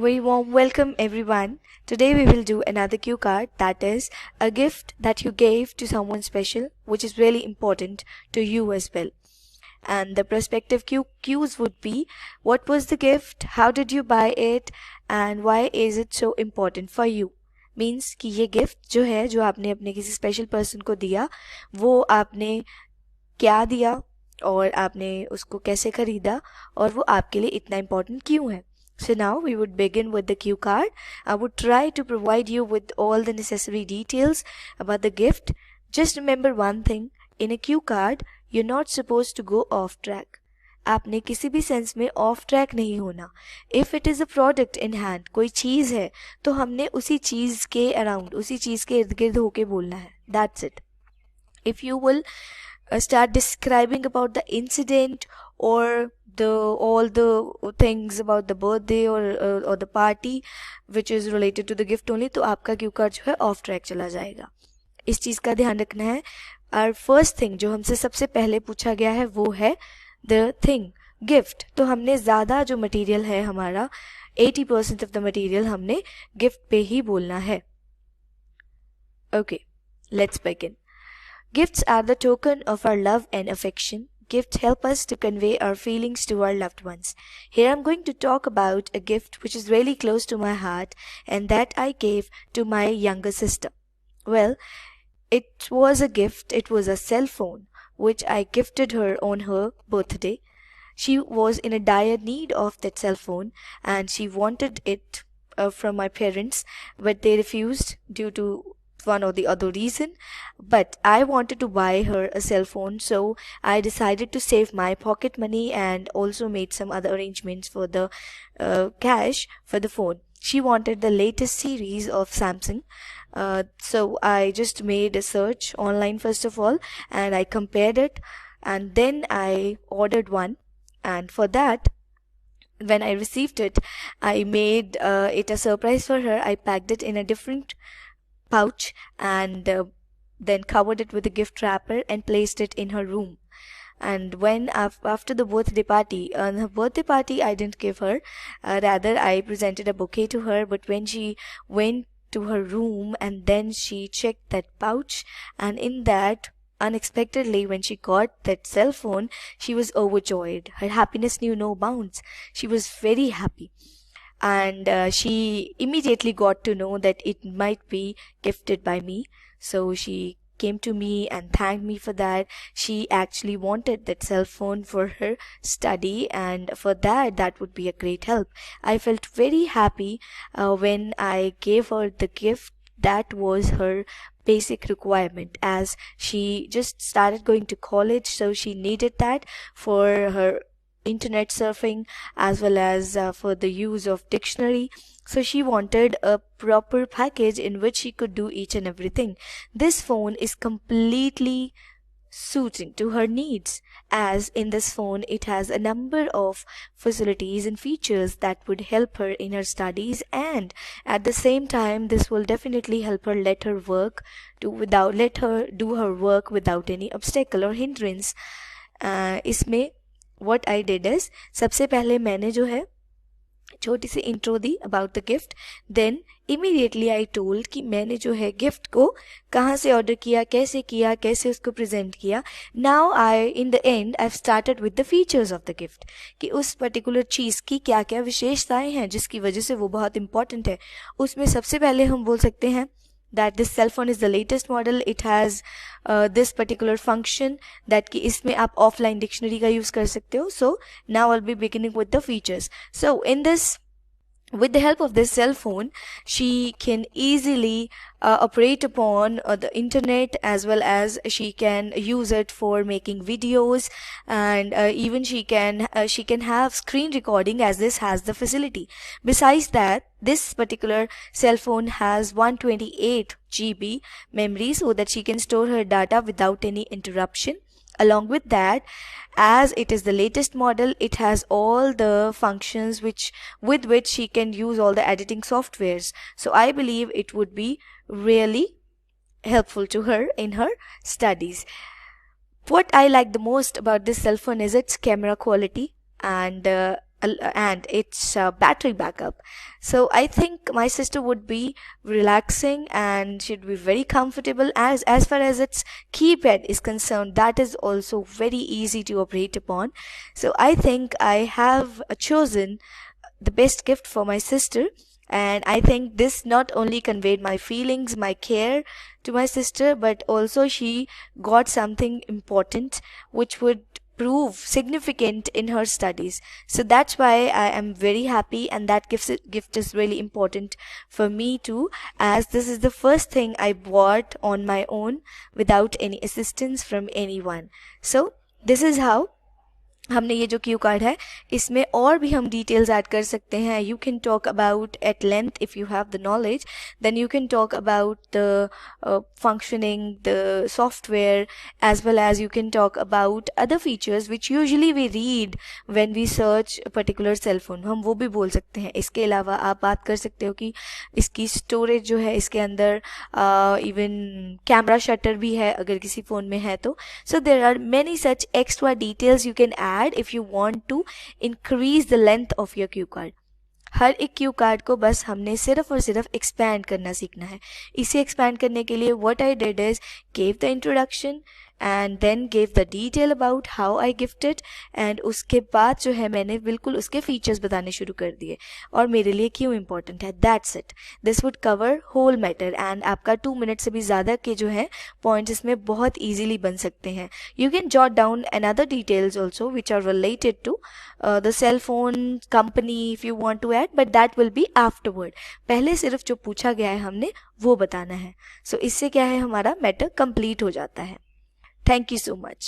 Very warm welcome everyone. Today we will do another cue card, that is a gift that you gave to someone special which is really important to you as well. And the prospective cues would be: what was the gift, how did you buy it, and why is it so important for you. Means कि ये gift जो है जो आपने अपने किसी special person को दिया वो आपने क्या दिया और आपने उसको कैसे खरीदा और वो आपके लिए इतना इम्पोर्टेंट क्यों है. So now we would begin with the cue card. I would try to provide you with all the necessary details about the gift. Just remember one thing, in a cue card, you're not supposed to go off track. आपने किसी भी sense में of track नहीं होना. If it is a product in hand, कोई चीज़ है तो हमने उसी चीज़ के अराउंड, उसी चीज़ के इर्द गिर्द होके बोलना है. That's it. If you will start describing about the incident or all the things about the birthday or the party which is related to the gift only, तो आपका क्यू कार्ड जो है ऑफ ट्रैक चला जाएगा. इस चीज़ का ध्यान रखना है. और फर्स्ट थिंग जो हमसे सबसे पहले पूछा गया है वो है द थिंग गिफ्ट. तो हमने ज़्यादा जो मटेरियल है हमारा 80% ऑफ द मटेरियल हमने गिफ्ट पे ही बोलना है. Okay, let's begin. Gifts are the token of our love and affection. Gifts help us to convey our feelings to our loved ones. Here I'm going to talk about a gift which is really close to my heart and that I gave to my younger sister. Well, it was a gift. It was a cell phone which I gifted her on her birthday. She was in a dire need of that cell phone and she wanted it from my parents, but they refused due to one or the other reason. But I wanted to buy her a cell phone, so I decided to save my pocket money and also made some other arrangements for the cash for the phone. She wanted the latest series of Samsung, so I just made a search online first of all and I compared it and then I ordered one. And for that, when I received it, I made it a surprise for her. I packed it in a different pouch and then covered it with a gift wrapper and placed it in her room. And when after the birthday party, on her birthday party I didn't give her, rather I presented a bouquet to her. But when she went to her room and then she checked that pouch, and in that, unexpectedly, when she got that cell phone, she was overjoyed. Her happiness knew no bounds. She was very happy. And she immediately got to know that it might be gifted by me. So she came to me and thanked me for that. She actually wanted that cell phone for her study, and for that would be a great help. I felt very happy when I gave her the gift that was her basic requirement, as she just started going to college, so she needed that for her internet surfing as well as for the use of dictionary. So she wanted a proper package in which she could do each and everything. This phone is completely suiting to her needs, as in this phone it has a number of facilities and features that would help her in her studies, and at the same time this will definitely help her let her do her work without any obstacle or hindrance. इसमें what I did is, सबसे पहले मैंने जो है छोटी सी intro दी about the gift. Then immediately I told कि मैंने जो है गिफ्ट को कहाँ से ऑर्डर किया, कैसे उसको प्रेजेंट किया. Now I in the and I started with the features of the gift, कि उस पर्टिकुलर चीज़ की क्या क्या विशेषताएं हैं जिसकी वजह से वो बहुत इंपॉर्टेंट है. उसमें सबसे पहले हम बोल सकते हैं that this cell phone is the latest model. It has this particular function that कि इसमें आप offline dictionary का use कर सकते हो. So now I'll be beginning with the features. So in this, with the help of this cell phone, she can easily operate upon the internet, as well as she can use it for making videos, and even she can have screen recording, as this has the facility. Besides that, this particular cell phone has 128 GB memory so that she can store her data without any interruption. Along with that, as it is the latest model, it has all the functions with which she can use all the editing softwares. So I believe it would be really helpful to her in her studies. What I like the most about this cell phone is its camera quality, and and its battery backup. So I think my sister would be relaxing and should be very comfortable. As far as its keypad is concerned, that is also very easy to operate upon. So I think I have chosen the best gift for my sister, and I think this not only conveyed my feelings, my care to my sister, but also she got something important which would prove significant in her studies. So that's why I am very happy, and that gift is really important for me too, as this is the first thing I bought on my own without any assistance from anyone. So this is how हमने ये जो Q card है इसमें और भी हम details add कर सकते हैं. You can talk about at length if you have the knowledge, then you can talk about the functioning, the software, as well as you can talk about other features which usually we read when we search a particular cell phone. हम वो भी बोल सकते हैं. इसके अलावा आप बात कर सकते हो कि इसकी स्टोरेज जो है इसके अंदर इवन कैमरा शटर भी है अगर किसी फ़ोन में है तो. So there are many such extra details you can add if you want to increase the length of your cue card. हर एक क्यू कार्ड को बस हमने सिर्फ और सिर्फ एक्सपैंड करना सीखना है. इसे एक्सपैंड करने के लिए what I did is gave the introduction and then gave the detail about how I gifted, and उसके बाद जो है मैंने बिल्कुल उसके फीचर्स बताने शुरू कर दिए और मेरे लिए क्यों इंपॉर्टेंट है. That's it. This would cover whole matter, and आपका 2 मिनट से भी ज़्यादा के जो है पॉइंट्स इसमें बहुत ईजिली बन सकते हैं. You can jot down another details also which are related to the cell phone company if you want to add, but that will be afterward. पहले सिर्फ जो पूछा गया है हमने वो बताना है. सो इससे क्या है हमारा मैटर कंप्लीट हो जाता है. Thank you so much.